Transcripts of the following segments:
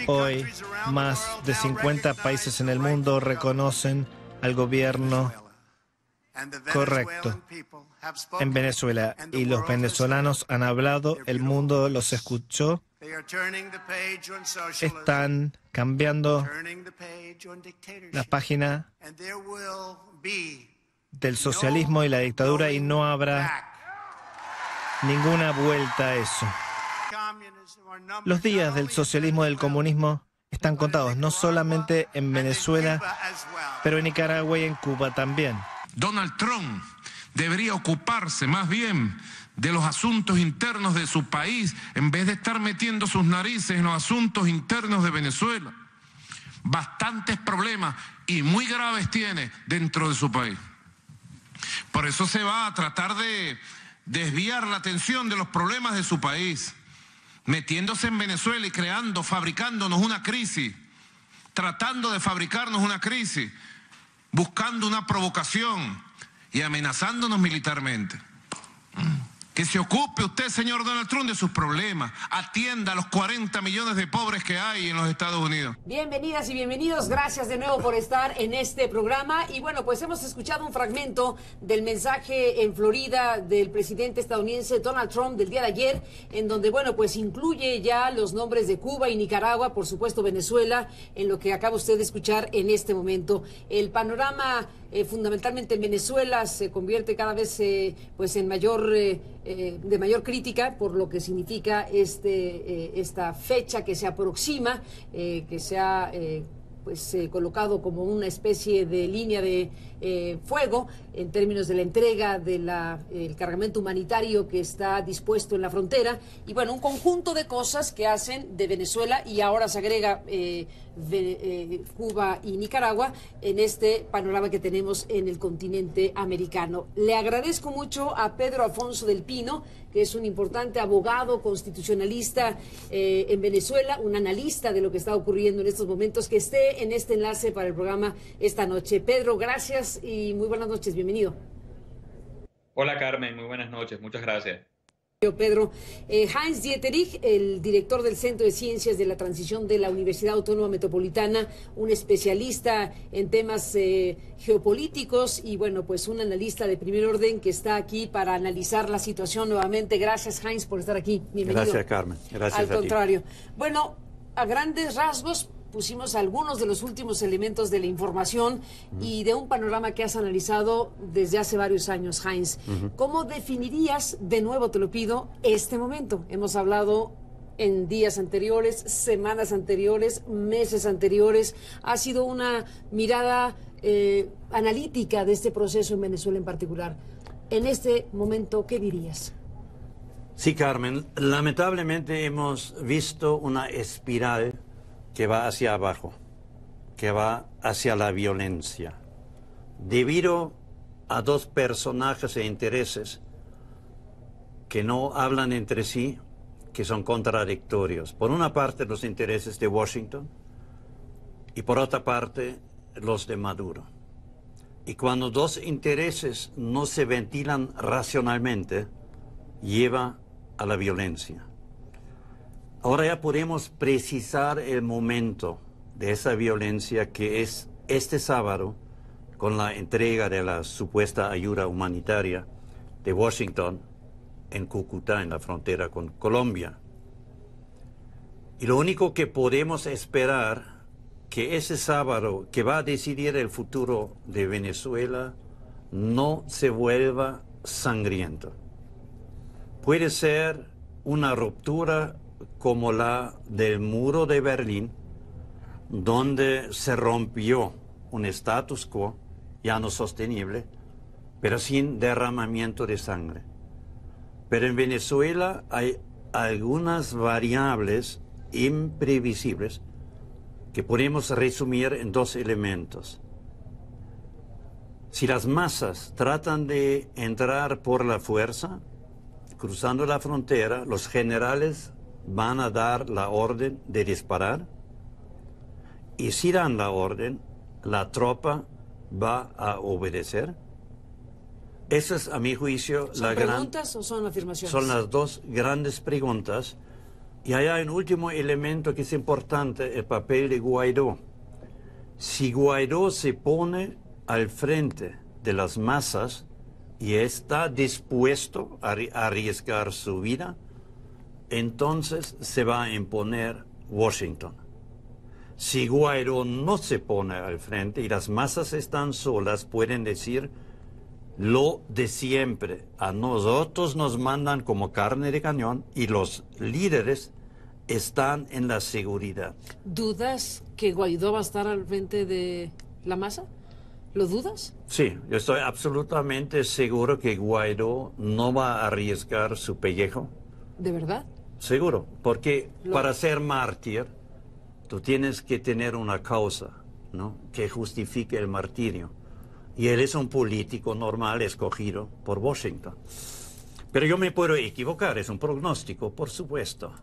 Hoy, más de 50 países en el mundo reconocen al gobierno correcto en Venezuela, y los venezolanos han hablado, el mundo los escuchó. Están cambiando la página del socialismo y la dictadura, y no habrá ninguna vuelta a eso. Los días del socialismo y del comunismo están contados, no solamente en Venezuela, pero en Nicaragua y en Cuba también. Donald Trump debería ocuparse más bien de los asuntos internos de su país en vez de estar metiendo sus narices en los asuntos internos de Venezuela. Bastantes problemas y muy graves tiene dentro de su país. Por eso se va a tratar de desviar la atención de los problemas de su país, metiéndose en Venezuela y fabricándonos una crisis, tratando de fabricarnos una crisis, buscando una provocación y amenazándonos militarmente. Que se ocupe usted, señor Donald Trump, de sus problemas. Atienda a los 40 millones de pobres que hay en los Estados Unidos. Bienvenidas y bienvenidos. Gracias de nuevo por estar en este programa. Y bueno, pues hemos escuchado un fragmento del mensaje en Florida del presidente estadounidense Donald Trump del día de ayer, en donde, bueno, pues incluye ya los nombres de Cuba y Nicaragua, por supuesto Venezuela, en lo que acaba usted de escuchar en este momento. El panorama fundamentalmente en Venezuela se convierte cada vez pues en de mayor crítica por lo que significa esta fecha que se aproxima, que se ha colocado como una especie de línea de fuego en términos de la entrega del cargamento humanitario que está dispuesto en la frontera, y bueno, un conjunto de cosas que hacen de Venezuela, y ahora se agrega Cuba y Nicaragua en este panorama que tenemos en el continente americano. Le agradezco mucho a Pedro Afonso del Pino, que es un importante abogado constitucionalista en Venezuela, un analista de lo que está ocurriendo en estos momentos, que esté en este enlace para el programa esta noche. Pedro, gracias y muy buenas noches, bienvenido. Hola Carmen, muy buenas noches, muchas gracias. Pedro, Heinz Dieterich, el director del Centro de Ciencias de la Transición de la Universidad Autónoma Metropolitana, un especialista en temas geopolíticos y bueno, pues un analista de primer orden que está aquí para analizar la situación nuevamente. Gracias, Heinz, por estar aquí. Bienvenido. Gracias, Carmen. Gracias. Al contrario. Bueno, a grandes rasgos pusimos algunos de los últimos elementos de la información y de un panorama que has analizado desde hace varios años, Heinz. ¿Cómo definirías, de nuevo te lo pido, este momento? Hemos hablado en días anteriores, semanas anteriores, meses anteriores. Ha sido una mirada analítica de este proceso en Venezuela en particular. En este momento, ¿qué dirías? Sí, Carmen, lamentablemente hemos visto una espiral que va hacia abajo, que va hacia la violencia, debido a dos personajes e intereses que no hablan entre sí, que son contradictorios. Por una parte, los intereses de Washington y por otra parte, los de Maduro. Y cuando dos intereses no se ventilan racionalmente, lleva a la violencia. Ahora ya podemos precisar el momento de esa violencia, que es este sábado, con la entrega de la supuesta ayuda humanitaria de Washington en Cúcuta, en la frontera con Colombia. Y lo único que podemos esperar, que ese sábado que va a decidir el futuro de Venezuela, no se vuelva sangriento. Puede ser una ruptura como la del muro de Berlín, donde se rompió un status quo ya no sostenible, pero sin derramamiento de sangre. Pero en Venezuela hay algunas variables imprevisibles que podemos resumir en dos elementos. Si las masas tratan de entrar por la fuerza, cruzando la frontera, los generales van a dar la orden de disparar, y si dan la orden, la tropa va a obedecer. Esa es, a mi juicio, ¿Son preguntas o son afirmaciones? Son las dos grandes preguntas, Y ahí hay un último elemento que es importante, el papel de Guaidó. Si Guaidó se pone al frente de las masas y está dispuesto a arriesgar su vida, entonces se va a imponer Washington. Si Guaidó no se pone al frente y las masas están solas, pueden decir lo de siempre. A nosotros nos mandan como carne de cañón y los líderes están en la seguridad. ¿Dudas que Guaidó va a estar al frente de la masa? ¿Lo dudas? Sí, yo estoy absolutamente seguro que Guaidó no va a arriesgar su pellejo. ¿De verdad? Seguro, porque para ser mártir, tú tienes que tener una causa, ¿no?, que justifique el martirio. Y él es un político normal escogido por Washington. Pero yo me puedo equivocar, es un pronóstico, por supuesto,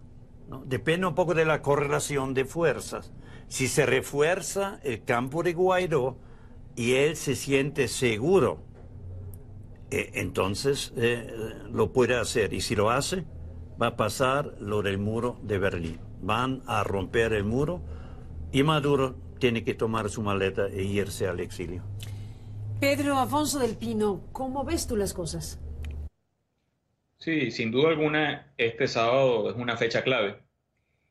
¿no? Depende un poco de la correlación de fuerzas. Si se refuerza el campo de Guaidó y él se siente seguro, entonces lo puede hacer. Y si lo hace, va a pasar lo del muro de Berlín. Van a romper el muro y Maduro tiene que tomar su maleta e irse al exilio. Pedro Afonso del Pino, ¿cómo ves tú las cosas? Sí, sin duda alguna, este sábado es una fecha clave.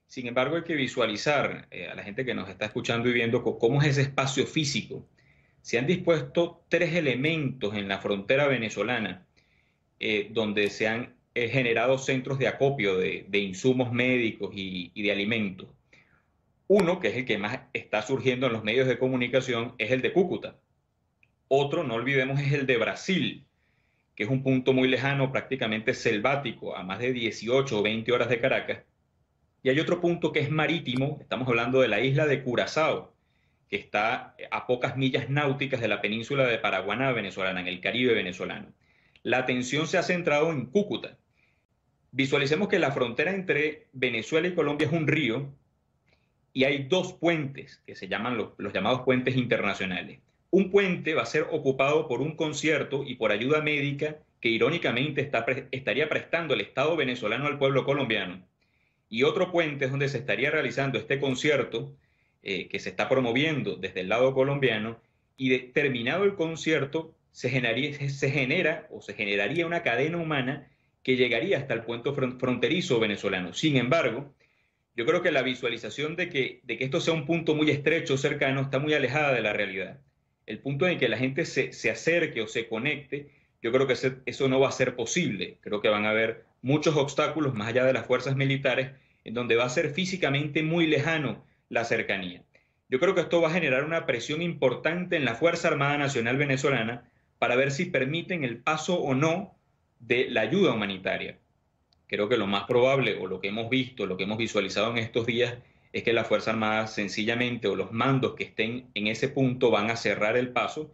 Sin embargo, hay que visualizar a la gente que nos está escuchando y viendo cómo es ese espacio físico. Se han dispuesto 3 elementos en la frontera venezolana, donde se han generado centros de acopio de insumos médicos y de alimentos. Uno, que es el que más está surgiendo en los medios de comunicación, es el de Cúcuta. Otro, no olvidemos, es el de Brasil, que es un punto muy lejano, prácticamente selvático, a más de 18 o 20 horas de Caracas. Y hay otro punto que es marítimo, estamos hablando de la isla de Curazao, que está a pocas millas náuticas de la península de Paraguaná venezolana, en el Caribe venezolano. La atención se ha centrado en Cúcuta. Visualicemos que la frontera entre Venezuela y Colombia es un río y hay 2 puentes que se llaman los llamados puentes internacionales. Un puente va a ser ocupado por un concierto y por ayuda médica que irónicamente estaría prestando el Estado venezolano al pueblo colombiano. Y otro puente es donde se estaría realizando este concierto que se está promoviendo desde el lado colombiano, y terminado el concierto se generaría una cadena humana que llegaría hasta el puente fronterizo venezolano. Sin embargo, yo creo que la visualización de que esto sea un punto muy estrecho, cercano, está muy alejada de la realidad. El punto en que la gente se acerque o se conecte, yo creo que eso no va a ser posible. Creo que van a haber muchos obstáculos más allá de las fuerzas militares, en donde va a ser físicamente muy lejano la cercanía. Yo creo que esto va a generar una presión importante en la Fuerza Armada Nacional Venezolana para ver si permiten el paso o no de la ayuda humanitaria. Creo que lo más probable, o lo que hemos visto, lo que hemos visualizado en estos días, es que la Fuerza Armada sencillamente, o los mandos que estén en ese punto, van a cerrar el paso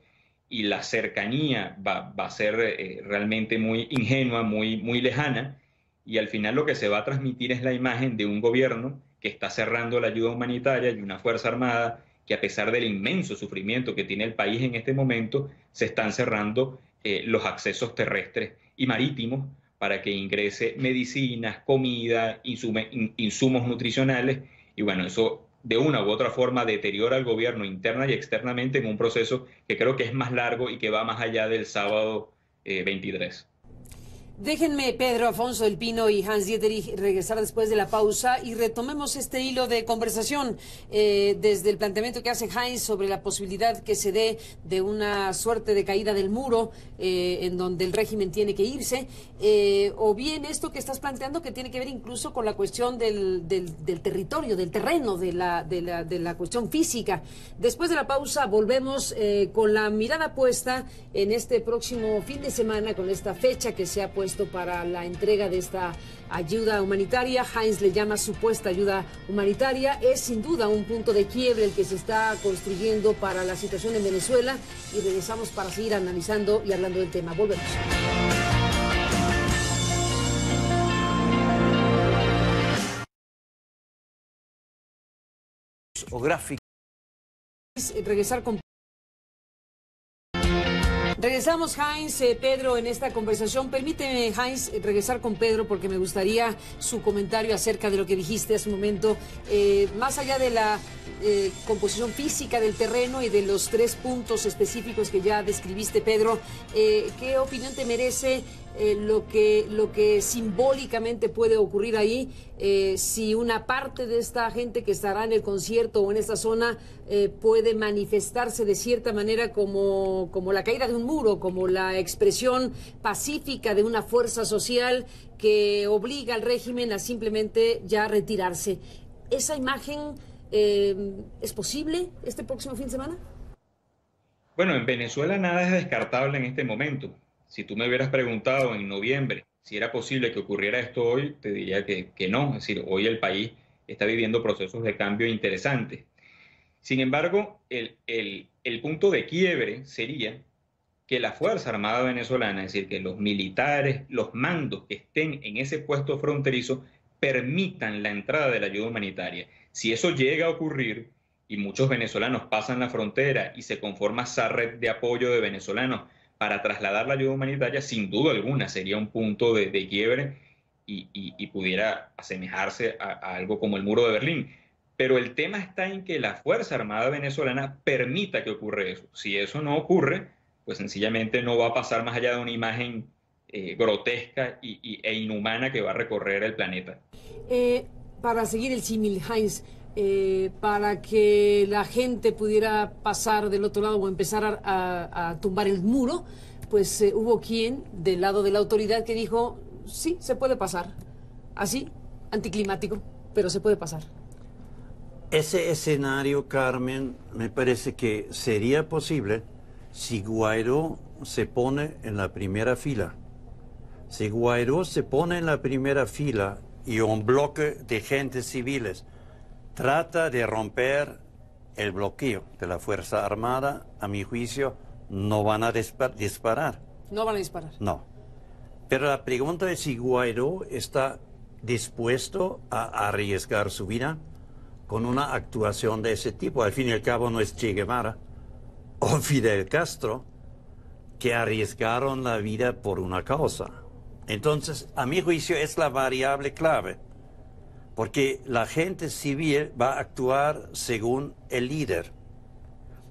y la cercanía va a ser realmente muy ingenua, muy lejana, y al final lo que se va a transmitir es la imagen de un gobierno que está cerrando la ayuda humanitaria y una Fuerza Armada que, a pesar del inmenso sufrimiento que tiene el país en este momento, se están cerrando los accesos terrestres y marítimos para que ingrese medicinas, comida, insumos nutricionales. Y bueno, eso de una u otra forma deteriora al gobierno interna y externamente en un proceso que creo que es más largo y que va más allá del sábado 23. Déjenme, Pedro Afonso del Pino y Hans Dieterich, regresar después de la pausa y retomemos este hilo de conversación desde el planteamiento que hace Heinz sobre la posibilidad que se dé de una suerte de caída del muro en donde el régimen tiene que irse, o bien esto que estás planteando que tiene que ver incluso con la cuestión del territorio, del terreno, de la cuestión física. Después de la pausa volvemos con la mirada puesta en este próximo fin de semana, con esta fecha que se ha puesto para la entrega de esta ayuda humanitaria. Heinz le llama supuesta ayuda humanitaria. Es sin duda un punto de quiebre el que se está construyendo para la situación en Venezuela, y regresamos para seguir analizando y hablando del tema. Volvemos. O gráfico. Regresar con Regresamos, Heinz, Pedro, en esta conversación. Permíteme, Heinz, regresar con Pedro porque me gustaría su comentario acerca de lo que dijiste hace un momento. Más allá de la composición física del terreno y de los 3 puntos específicos que ya describiste, Pedro, ¿qué opinión te merece lo que simbólicamente puede ocurrir ahí? Si una parte de esta gente que estará en el concierto o en esta zona puede manifestarse de cierta manera como la caída de un muro, como la expresión pacífica de una fuerza social que obliga al régimen a simplemente ya retirarse. ¿Esa imagen es posible este próximo fin de semana? Bueno, en Venezuela nada es descartable en este momento. Si tú me hubieras preguntado en noviembre si era posible que ocurriera esto hoy, te diría que no. Es decir, hoy el país está viviendo procesos de cambio interesantes. Sin embargo, el punto de quiebre sería que la Fuerza Armada venezolana, es decir, que los militares, los mandos que estén en ese puesto fronterizo, permitan la entrada de la ayuda humanitaria. Si eso llega a ocurrir y muchos venezolanos pasan la frontera y se conforma esa red de apoyo de venezolanos para trasladar la ayuda humanitaria, sin duda alguna sería un punto de quiebre y pudiera asemejarse a algo como el muro de Berlín. Pero el tema está en que la Fuerza Armada venezolana permita que ocurra eso. Si eso no ocurre, pues sencillamente no va a pasar más allá de una imagen grotesca e inhumana que va a recorrer el planeta. Para seguir el símil, Heinz, para que la gente pudiera pasar del otro lado o empezar a tumbar el muro, pues hubo quien del lado de la autoridad que dijo, sí, se puede pasar. Así, anticlimático, pero se puede pasar. Ese escenario, Carmen, me parece que sería posible si Guaidó se pone en la primera fila. Si Guaidó se pone en la primera fila y un bloque de gentes civiles trata de romper el bloqueo de la Fuerza Armada, a mi juicio, no van a disparar. No van a disparar. No. Pero la pregunta es si Guaidó está dispuesto a arriesgar su vida con una actuación de ese tipo. Al fin y al cabo no es Che Guevara o Fidel Castro que arriesgaron la vida por una causa. Entonces, a mi juicio, es la variable clave, porque la gente civil va a actuar según el líder.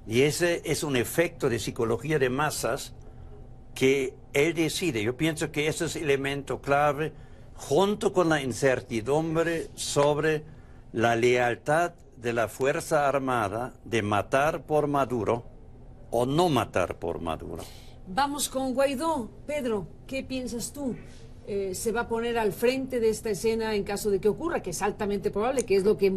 Y ese es un efecto de psicología de masas que él decide. Yo pienso que ese es el elemento clave, junto con la incertidumbre sobre la lealtad de la Fuerza Armada de matar por Maduro o no matar por Maduro. Vamos con Guaidó. Pedro, ¿qué piensas tú? ¿Se va a poner al frente de esta escena en caso de que ocurra, que es altamente probable, que es lo que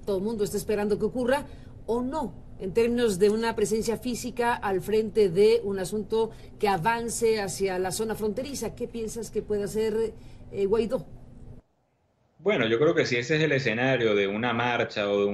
todo el mundo está esperando que ocurra, o no, en términos de una presencia física al frente de un asunto que avance hacia la zona fronteriza? ¿Qué piensas que puede hacer Guaidó? Bueno, yo creo que si ese es el escenario de una marcha o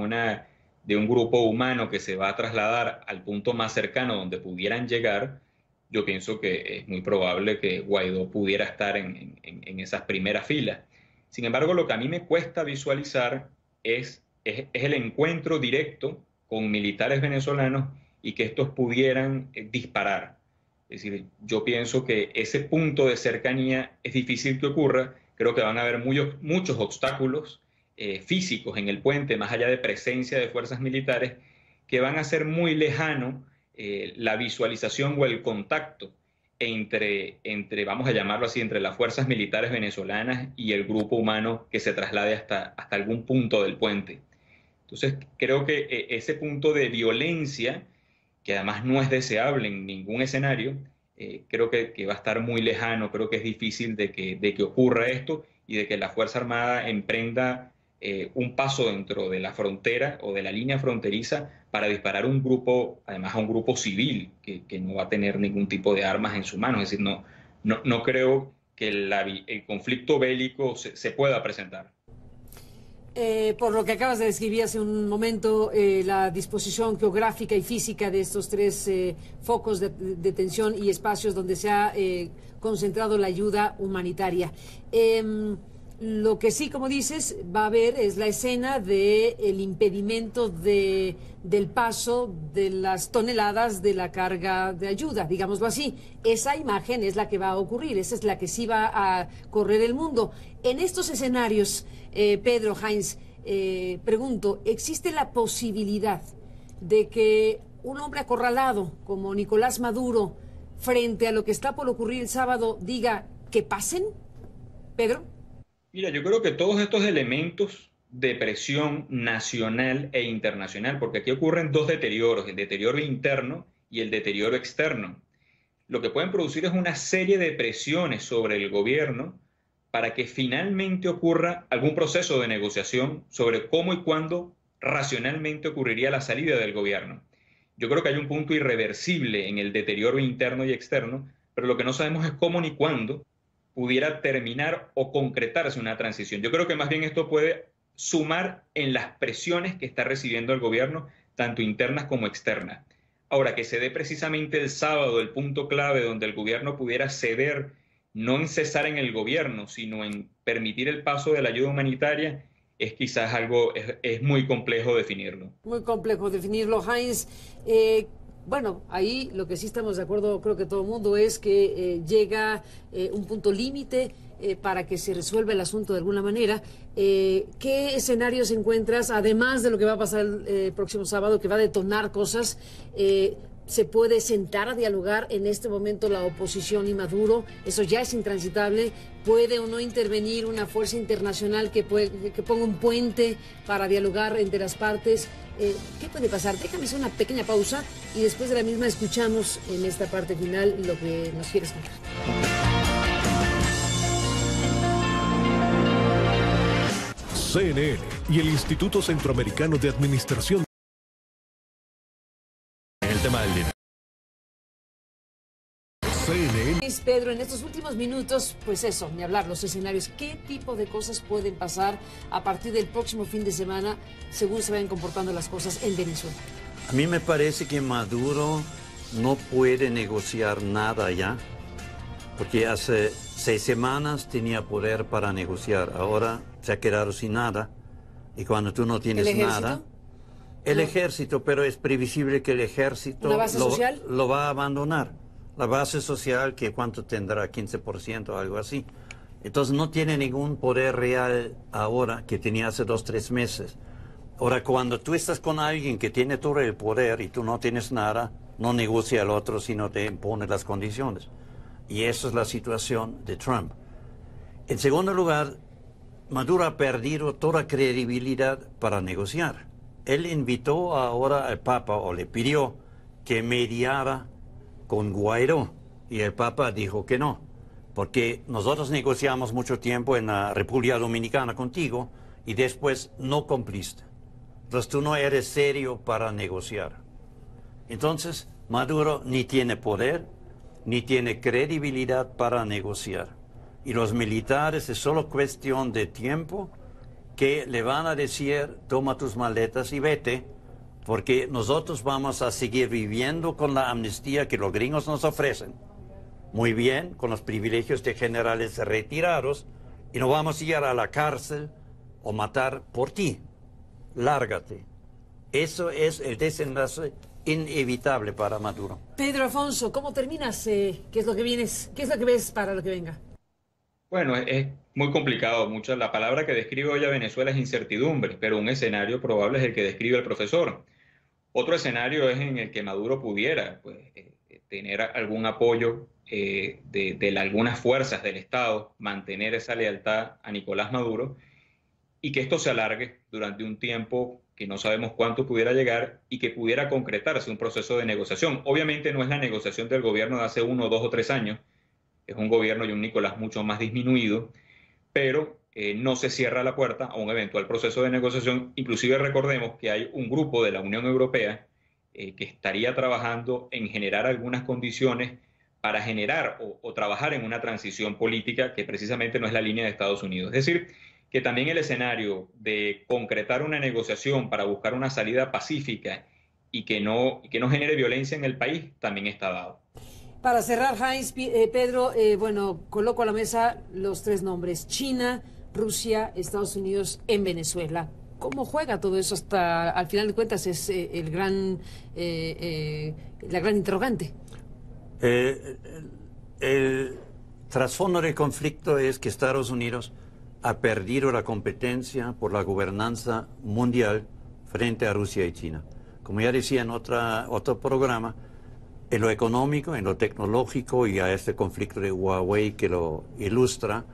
de un grupo humano que se va a trasladar al punto más cercano donde pudieran llegar, yo pienso que es muy probable que Guaidó pudiera estar en esas primeras filas. Sin embargo, lo que a mí me cuesta visualizar es el encuentro directo con militares venezolanos y que estos pudieran disparar. Es decir, yo pienso que ese punto de cercanía es difícil que ocurra. Creo que van a haber muchos obstáculos físicos en el puente, más allá de presencia de fuerzas militares, que van a hacer muy lejano la visualización o el contacto entre, vamos a llamarlo así, entre las fuerzas militares venezolanas y el grupo humano que se traslade hasta algún punto del puente. Entonces, creo que ese punto de violencia, que además no es deseable en ningún escenario, creo que va a estar muy lejano. Creo que es difícil de que ocurra esto y de que la Fuerza Armada emprenda un paso dentro de la frontera o de la línea fronteriza para disparar un grupo, además a un grupo civil que no va a tener ningún tipo de armas en su mano. Es decir, no creo que el conflicto bélico se pueda presentar. Por lo que acabas de describir hace un momento, la disposición geográfica y física de estos 3 focos de tensión y espacios donde se ha concentrado la ayuda humanitaria. Lo que sí, como dices, va a haber es la escena del impedimento del paso de las toneladas de la carga de ayuda, digámoslo así. Esa imagen es la que va a ocurrir, esa es la que sí va a correr el mundo. En estos escenarios, Pedro, Heinz, pregunto, ¿existe la posibilidad de que un hombre acorralado como Nicolás Maduro, frente a lo que está por ocurrir el sábado, diga que pasen? Pedro. Mira, yo creo que todos estos elementos de presión nacional e internacional, porque aquí ocurren dos deterioros, el deterioro interno y el deterioro externo, lo que pueden producir es una serie de presiones sobre el gobierno para que finalmente ocurra algún proceso de negociación sobre cómo y cuándo racionalmente ocurriría la salida del gobierno. Yo creo que hay un punto irreversible en el deterioro interno y externo, pero lo que no sabemos es cómo ni cuándo pudiera terminar o concretarse una transición. Yo creo que más bien esto puede sumar en las presiones que está recibiendo el gobierno, tanto internas como externas. Ahora, que se dé precisamente el sábado el punto clave donde el gobierno pudiera ceder, no en cesar en el gobierno, sino en permitir el paso de la ayuda humanitaria, es quizás algo, es muy complejo definirlo. Muy complejo definirlo, Heinz. Bueno, ahí lo que sí estamos de acuerdo, creo que todo el mundo, es que llega un punto límite para que se resuelva el asunto de alguna manera. ¿Qué escenarios encuentras, además de lo que va a pasar el próximo sábado, que va a detonar cosas? ¿Se puede sentar a dialogar en este momento la oposición y Maduro? Eso ya es intransitable. ¿Puede o no intervenir una fuerza internacional que ponga un puente para dialogar entre las partes? ¿Qué puede pasar? Déjame hacer una pequeña pausa y después de la misma escuchamos en esta parte final lo que nos quieres contar. CNN y el Instituto Centroamericano de Administración. El tema del dinero. CNN. Pedro, en estos últimos minutos, pues eso, ni hablar, los escenarios. ¿Qué tipo de cosas pueden pasar a partir del próximo fin de semana según se vayan comportando las cosas en Venezuela? A mí me parece que Maduro no puede negociar nada ya, porque hace 6 semanas tenía poder para negociar, ahora se ha quedado sin nada, y cuando tú no tienes nada... El ejército, pero es previsible que el ejército lo va a abandonar. La base social, que cuánto tendrá, 15% o algo así. Entonces no tiene ningún poder real ahora que tenía hace 2 o 3 meses. Ahora, cuando tú estás con alguien que tiene todo el poder y tú no tienes nada, no negocia el otro, sino te impone las condiciones. Y esa es la situación de Trump. En segundo lugar, Maduro ha perdido toda credibilidad para negociar. Él invitó ahora al Papa, o le pidió que mediara con Guaidó, y el Papa dijo que no, porque nosotros negociamos mucho tiempo en la República Dominicana contigo y después no cumpliste. Entonces tú no eres serio para negociar. Entonces Maduro ni tiene poder, ni tiene credibilidad para negociar. Y los militares es solo cuestión de tiempo que le van a decir, toma tus maletas y vete, porque nosotros vamos a seguir viviendo con la amnistía que los gringos nos ofrecen. Muy bien, con los privilegios de generales retirados, y no vamos a ir a la cárcel o matar por ti. Lárgate. Eso es el desenlace inevitable para Maduro. Pedro Alfonso, ¿cómo terminas? ¿Qué es lo que vienes? ¿Qué es lo que ves para lo que venga? Bueno, es muy complicado. La palabra que describe hoy a Venezuela es incertidumbre, pero un escenario probable es el que describe el profesor. Otro escenario es en el que Maduro pudiera tener algún apoyo de algunas fuerzas del Estado, mantener esa lealtad a Nicolás Maduro y que esto se alargue durante un tiempo que no sabemos cuánto pudiera llegar y que pudiera concretarse un proceso de negociación. Obviamente no es la negociación del gobierno de hace 1, 2 o 3 años, es un gobierno y un Nicolás mucho más disminuido, pero no se cierra la puerta a un eventual proceso de negociación. Inclusive recordemos que hay un grupo de la Unión Europea que estaría trabajando en generar algunas condiciones para generar o trabajar en una transición política que precisamente no es la línea de Estados Unidos. Es decir, que también el escenario de concretar una negociación para buscar una salida pacífica y que no genere violencia en el país también está dado. Para cerrar, Heinz, Pedro, bueno, coloco a la mesa los 3 nombres: China, Rusia, Estados Unidos en Venezuela. ¿Cómo juega todo eso hasta, al final de cuentas, es la gran interrogante? El trasfondo del conflicto es que Estados Unidos ha perdido la competencia por la gobernanza mundial frente a Rusia y China. Como ya decía en otro programa, en lo económico, en lo tecnológico, y a este conflicto de Huawei que lo ilustra,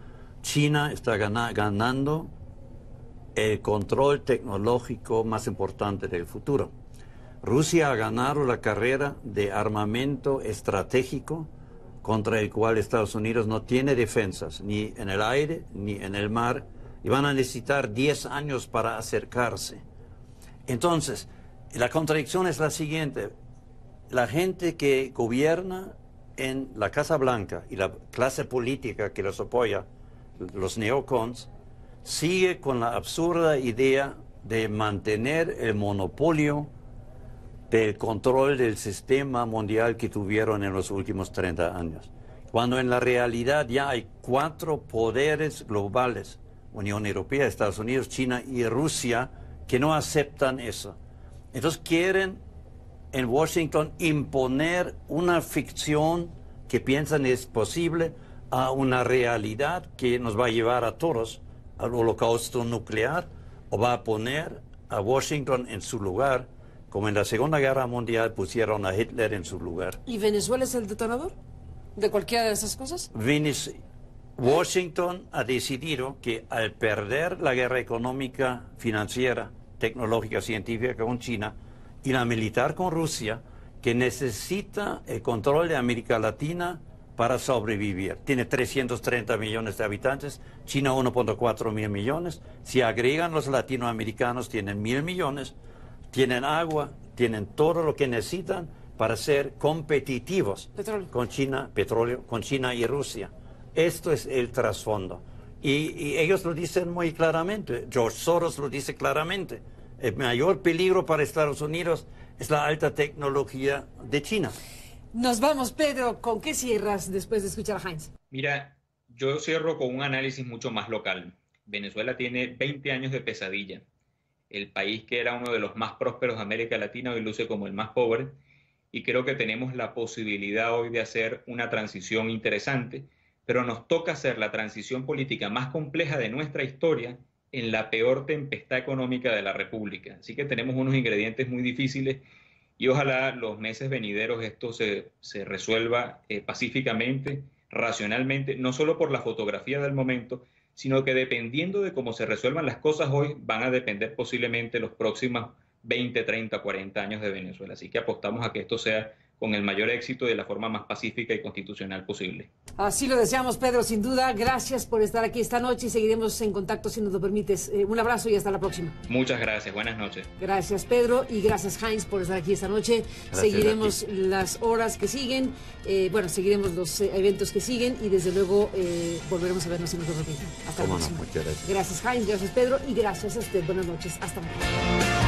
China está ganando el control tecnológico más importante del futuro. Rusia ha ganado la carrera de armamento estratégico contra el cual Estados Unidos no tiene defensas, ni en el aire, ni en el mar, y van a necesitar 10 años para acercarse. Entonces, la contradicción es la siguiente. La gente que gobierna en la Casa Blanca y la clase política que los apoya, los neocons, sigue con la absurda idea de mantener el monopolio del control del sistema mundial que tuvieron en los últimos 30 años. Cuando en la realidad ya hay 4 poderes globales, Unión Europea, Estados Unidos, China y Rusia, que no aceptan eso. Entonces quieren en Washington imponer una ficción que piensan es posible a una realidad que nos va a llevar a todos al holocausto nuclear, o va a poner a Washington en su lugar, como en la Segunda Guerra Mundial pusieron a Hitler en su lugar. ¿Y Venezuela es el detonador de cualquiera de esas cosas? Washington ha decidido que al perder la guerra económica, financiera, tecnológica, científica con China y la militar con Rusia, que necesita el control de América Latina para sobrevivir. Tiene 330 millones de habitantes, China 1.4 mil millones. Si agregan los latinoamericanos, tienen 1.000 millones, tienen agua, tienen todo lo que necesitan para ser competitivos con China, petróleo, con China y Rusia. Esto es el trasfondo. Y ellos lo dicen muy claramente, George Soros lo dice claramente. El mayor peligro para Estados Unidos es la alta tecnología de China. Nos vamos, Pedro. ¿Con qué cierras después de escuchar a Heinz? Mira, yo cierro con un análisis mucho más local. Venezuela tiene 20 años de pesadilla. El país que era uno de los más prósperos de América Latina hoy luce como el más pobre, y creo que tenemos la posibilidad hoy de hacer una transición interesante, pero nos toca hacer la transición política más compleja de nuestra historia en la peor tempestad económica de la República. Así que tenemos unos ingredientes muy difíciles y ojalá los meses venideros esto se resuelva pacíficamente, racionalmente, no solo por la fotografía del momento, sino que dependiendo de cómo se resuelvan las cosas hoy, van a depender posiblemente los próximos 20, 30, 40 años de Venezuela. Así que apostamos a que esto sea con el mayor éxito y de la forma más pacífica y constitucional posible. Así lo deseamos, Pedro, sin duda. Gracias por estar aquí esta noche y seguiremos en contacto si nos lo permites. Un abrazo y hasta la próxima. Muchas gracias. Buenas noches. Gracias, Pedro, y gracias, Heinz, por estar aquí esta noche. Gracias. Seguiremos las horas que siguen, seguiremos los eventos que siguen y desde luego volveremos a vernos si nos lo permiten. Hasta la próxima. Muchas gracias. Gracias, Heinz, gracias, Pedro, y gracias a usted. Buenas noches. Hasta mañana.